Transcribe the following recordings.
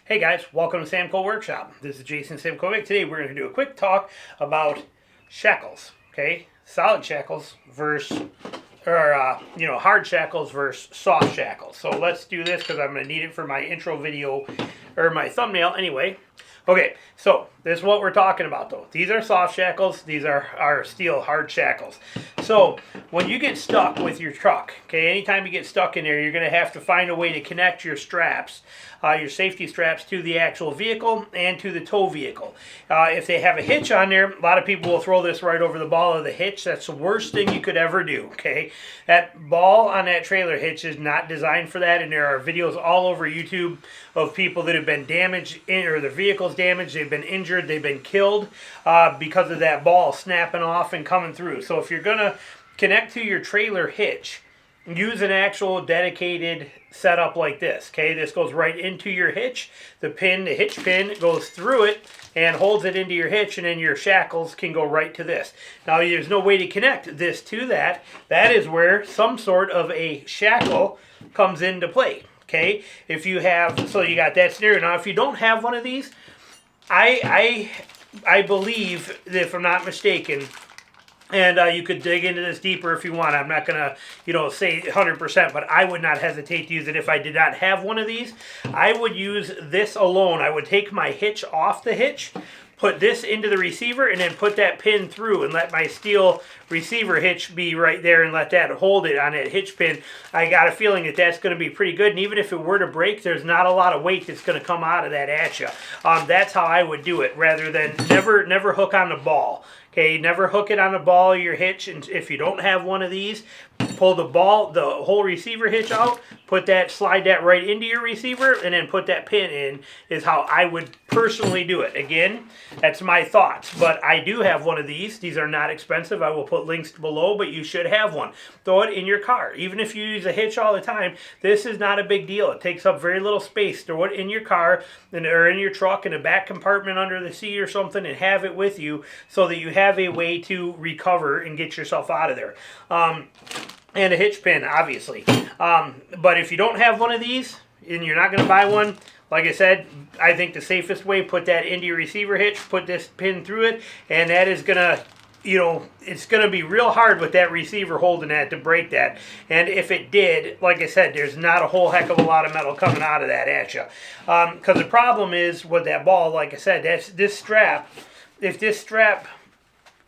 Hey guys, welcome to Samco Workshop. This is Jason Samkovic. Today we're going to do a quick talk about shackles, okay? Solid shackles versus, hard shackles versus soft shackles. So let's do this because I'm going to need it for my intro video, or my thumbnail anyway. Okay, so this is what we're talking about though. These are soft shackles, these are our steel hard shackles. So when you get stuck with your truck, okay, anytime you get stuck in there, you're going to have to find a way to connect your straps, your safety straps, to the actual vehicle and to the tow vehicle. If they have a hitch on there, a lot of people will throw this right over the ball of the hitch. That's the worst thing you could ever do, okay? That ball on that trailer hitch is not designed for that, and there are videos all over YouTube of people that have been damaged, or their vehicle's damaged, they've been injured, they've been killed because of that ball snapping off and coming through. So if you're going to connect to your trailer hitch, use an actual dedicated setup like this, okay? This goes right into your hitch. The hitch pin goes through it and holds it into your hitch, and then your shackles can go right to this. Now, there's no way to connect this to that. That is where some sort of a shackle comes into play, okay? If you have, so you got that scenario. Now, if you don't have one of these, I believe, if I'm not mistaken, and you could dig into this deeper if you want. I'm not going to, say 100%, but I would not hesitate to use it if I did not have one of these. I would use this alone. I would take my hitch off the hitch, put this into the receiver, and then put that pin through and let my steel receiver hitch be right there and let that hold it on that hitch pin. I got a feeling that that's going to be pretty good, and even if it were to break, there's not a lot of weight that's going to come out of that at you. That's how I would do it, rather than never hook on the ball. Okay, never hook it on the ball of your hitch, and if you don't have one of these, pull the whole receiver hitch out, slide that right into your receiver, and then put that pin in, is how I would personally do it. Again, that's my thoughts, but I do have one of these. These are not expensive. I will put links below, but you should have one. Throw it in your car. Even if you use a hitch all the time, this is not a big deal. It takes up very little space. Throw it in your car, or in your truck, in a back compartment under the seat or something, and have it with you so that you have a way to recover and get yourself out of there. And a hitch pin, obviously. But if you don't have one of these, and you're not going to buy one, like I said, I think the safest way, put that into your receiver hitch, put this pin through it, and that is going to, it's going to be real hard with that receiver holding that to break that. And if it did, like I said, there's not a whole heck of a lot of metal coming out of that at you. Because the problem is with that ball, like I said, this strap, if this strap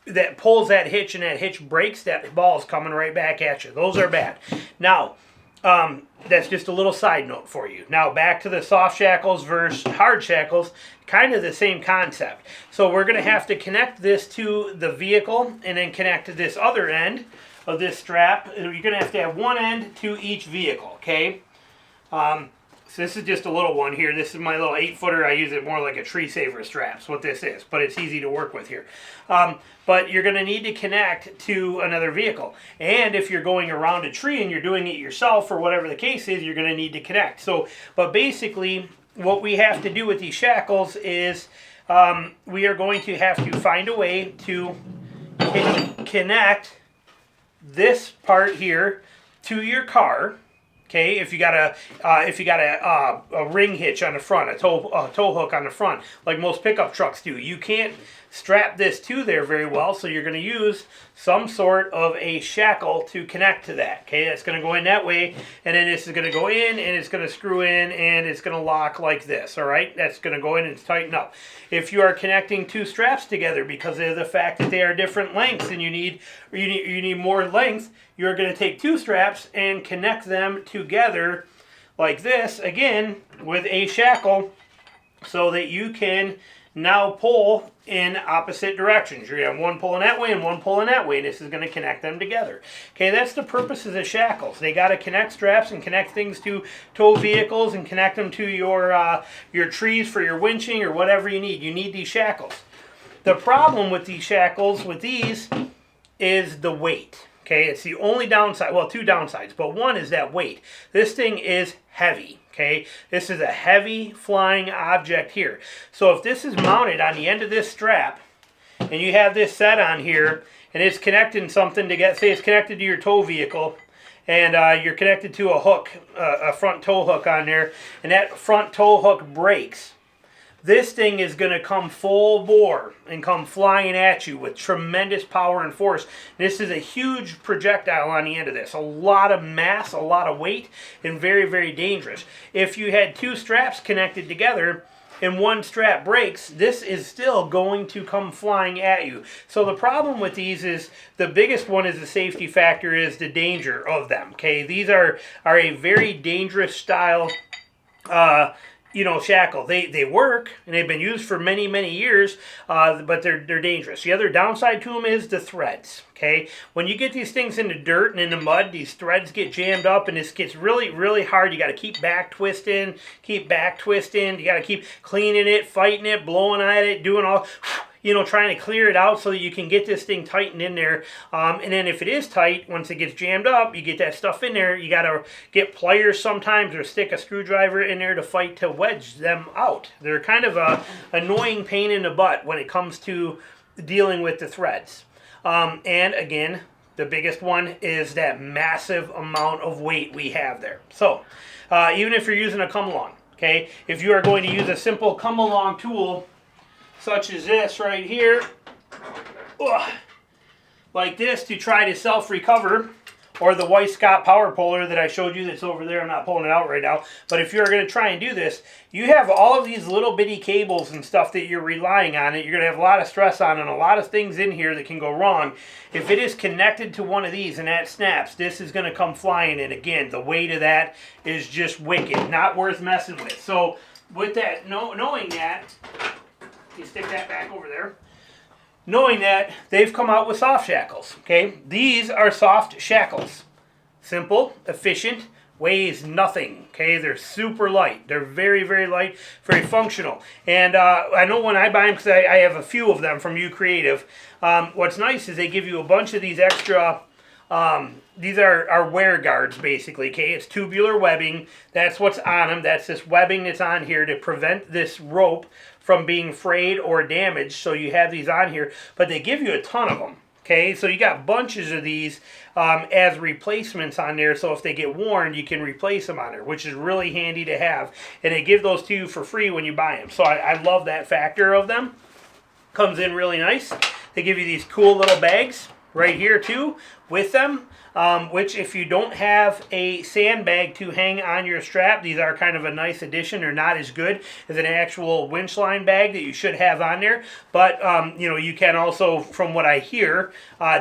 that pulls that hitch and that hitch breaks, that ball's coming right back at you. Those are bad. Now, that's just a little side note for you. Now, back to the soft shackles versus hard shackles, kind of the same concept. So we're going to have to connect this to the vehicle and then connect to this other end of this strap. You're going to have one end to each vehicle, okay? So this is just a little one here. This is my little 8-footer. I use it more like a tree saver strap. That's what this is, but it's easy to work with here. But you're going to need to connect to another vehicle. And if you're going around a tree and you're doing it yourself or whatever the case is, you're going to need to connect. But basically, what we have to do with these shackles is we are going to have to find a way to connect this part here to your car. Okay, if you got a ring hitch on the front, a tow hook on the front, like most pickup trucks do, you can't strap this to there very well, so you're going to use some sort of a shackle to connect to that. Okay, that's going to go in that way, and then this is going to go in, and it's going to screw in, and it's going to lock like this. All right, that's going to go in and tighten up. If you are connecting two straps together because of the fact that they are different lengths, and you need more length, you're going to take two straps and connect them together like this, again, with a shackle, so that you can now pull in opposite directions. You're going to have one pulling that way and one pulling that way, and this is going to connect them together. Okay, that's the purpose of the shackles. They got to connect straps and connect things to tow vehicles and connect them to your trees for your winching or whatever you need. You need these shackles. The problem with these shackles, with these, is the weight. Okay, it's the only downside, well, two downsides, but one is that weight. This thing is heavy. Okay, this is a heavy flying object here. So if this is mounted on the end of this strap, and you have this set on here, and it's connecting something to say it's connected to your tow vehicle, and you're connected to a hook, a front tow hook on there, and that front tow hook breaks, this thing is going to come full bore and come flying at you with tremendous power and force. This is a huge projectile on the end of this. A lot of mass, a lot of weight, and very, very dangerous. If you had two straps connected together and one strap breaks, this is still going to come flying at you. So the problem with these is, the biggest one is the safety factor, is the danger of them. Okay, these are a very dangerous style shackle. They work, and they've been used for many, many years, but they're dangerous. The other downside to them is the threads. Okay, when you get these things in the dirt and in the mud, these threads get jammed up, and this gets really, really hard. You got to keep back twisting. You got to keep cleaning it, fighting it, blowing at it, doing all, trying to clear it out so that you can get this thing tightened in there. And then if it is tight, once it gets jammed up, you get that stuff in there. You got to get pliers sometimes, or stick a screwdriver in there to fight to wedge them out. They're kind of a annoying pain in the butt when it comes to dealing with the threads. And again, the biggest one is that massive amount of weight we have there. So even if you're using a come along, okay, if you are going to use a simple come along tool such as this right here, like this, to try to self-recover, or the White Scott power puller that I showed you that's over there. I'm not pulling it out right now, but if you're going to try and do this, you have all of these little bitty cables and stuff that you're relying on. You're going to have a lot of stress on, and a lot of things in here that can go wrong. If it is connected to one of these and that snaps, this is going to come flying, and again, the weight of that is just wicked, not worth messing with. So with that, knowing that, you stick that back over there. Knowing that, they've come out with soft shackles. Okay, these are soft shackles. Simple, efficient, weighs nothing. Okay, they're super light. They're very, very light, very functional. And I know when I buy them, because I have a few of them from U Creative, what's nice is they give you a bunch of these extra. These are wear guards, basically. Okay, it's tubular webbing. That's what's on them. That's this webbing that's on here to prevent this rope from being frayed or damaged. So you have these on here, but they give you a ton of them. Okay, so you got bunches of these as replacements on there. So if they get worn, you can replace them on there, which is really handy to have. And they give those to you for free when you buy them. So I love that factor of them. Comes in really nice. They give you these cool little bags right here too with them, which if you don't have a sandbag to hang on your strap, these are kind of a nice addition. They're not as good as an actual winch line bag that you should have on there, but you can also, from what I hear,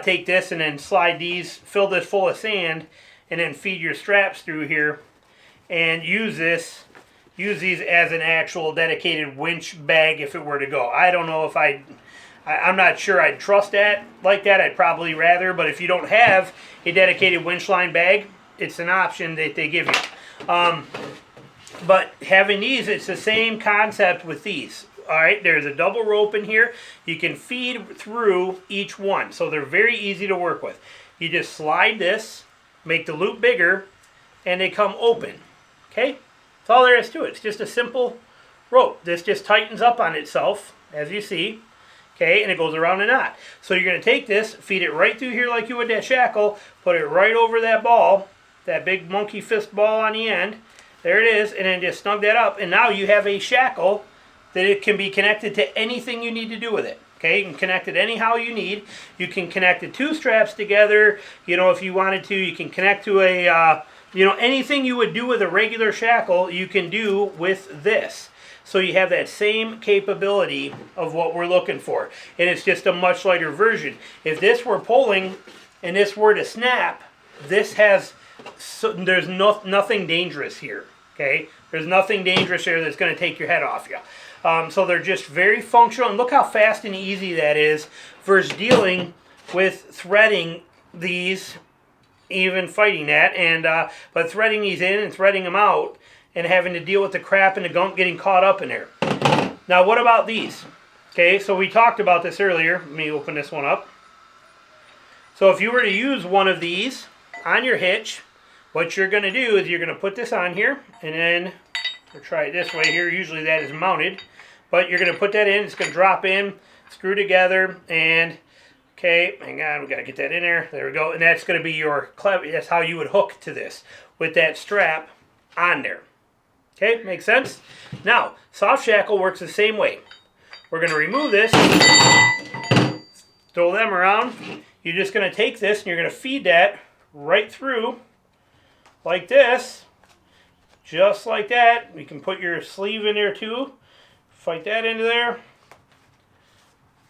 take this and then slide these, fill this full of sand, and then feed your straps through here and use these as an actual dedicated winch bag if it were to go. I don't know if I'm not sure I'd trust that like that. I'd probably rather, but if you don't have a dedicated winch line bag, it's an option that they give you. But having these, it's the same concept with these. All right, there's a double rope in here. You can feed through each one, so they're very easy to work with. You just slide this, make the loop bigger, and they come open. Okay, that's all there is to it. It's just a simple rope. This just tightens up on itself, as you see. Okay, and it goes around a knot. So you're going to take this, feed it right through here like you would that shackle, put it right over that ball, that big monkey fist ball on the end. There it is, and then just snug that up, and now you have a shackle that it can be connected to anything you need to do with it. Okay, you can connect it anyhow you need. You can connect the two straps together, if you wanted to. You can connect to a, anything you would do with a regular shackle, you can do with this. So you have that same capability of what we're looking for. And it's just a much lighter version. If this were pulling and this were to snap, this has, there's nothing dangerous here. Okay? There's nothing dangerous here that's going to take your head off you. So they're just very functional. And look how fast and easy that is versus dealing with threading these, even fighting that. But threading these in and threading them out, and having to deal with the crap and the gunk getting caught up in there. Now, what about these? Okay, so we talked about this earlier. Let me open this one up. So if you were to use one of these on your hitch, what you're going to do is you're going to put this on here, and then we'll try it this way here. Usually that is mounted, but you're going to put that in. It's going to drop in, screw together, and Okay, hang on, we got to get that in there. There we go. And that's going to be your clever, that's how you would hook to this, with that strap on there. Okay, makes sense? Now, soft shackle works the same way. We're going to remove this, throw them around. You're just going to take this and you're going to feed that right through like this, just like that. You can put your sleeve in there too. Fight that into there.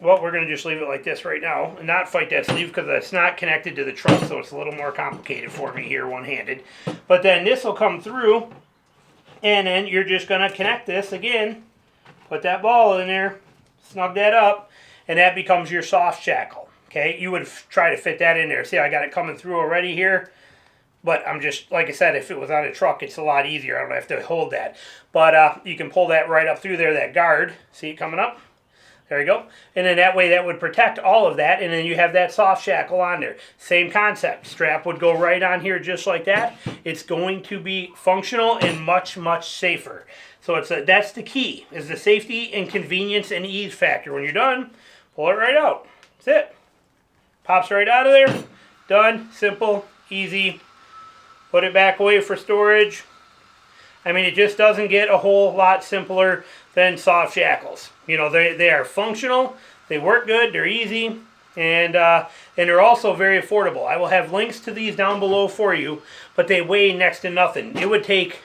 Well, we're going to just leave it like this right now and not fight that sleeve because it's not connected to the truck, so it's a little more complicated for me here one-handed. But then this will come through, and then you're just going to connect this again, put that ball in there, snug that up, and that becomes your soft shackle. Okay, you would try to fit that in there. See, I got it coming through already here. But I'm just, like I said, if it was on a truck, it's a lot easier. I don't have to hold that. But you can pull that right up through there, that guard. See it coming up? There you go. And then that way that would protect all of that. And then you have that soft shackle on there. Same concept. Strap would go right on here just like that. It's going to be functional and much, much safer. So that's the key, is the safety and convenience and ease factor. When you're done, pull it right out. That's it. Pops right out of there. Done. Simple. Easy. Put it back away for storage. I mean, it just doesn't get a whole lot simpler than soft shackles. You know, they are functional, they work good, they're easy, and they're also very affordable. I will have links to these down below for you, but they weigh next to nothing. It would take,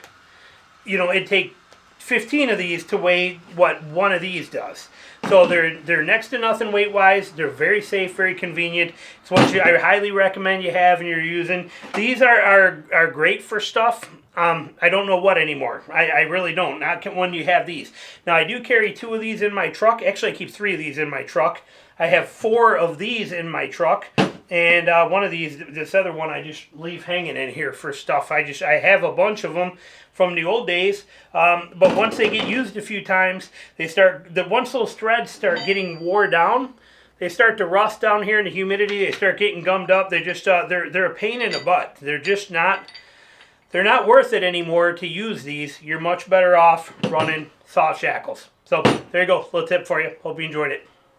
you know, it'd take 15 of these to weigh what one of these does. So they're next to nothing weight-wise. They're very safe, very convenient. It's what I highly recommend you have and you're using. These are great for stuff. I don't know what anymore. I really don't. Not when you have these. Now, I do carry 2 of these in my truck. Actually, I keep 3 of these in my truck. I have 4 of these in my truck. And one of these, this other one, I just leave hanging in here for stuff. I have a bunch of them from the old days. But once they get used a few times, once those threads start getting wore down, they start to rust down here in the humidity. They start getting gummed up. They just, they're a pain in the butt. They're just not, they're not worth it anymore to use these. You're much better off running soft shackles. So there you go, little tip for you. Hope you enjoyed it.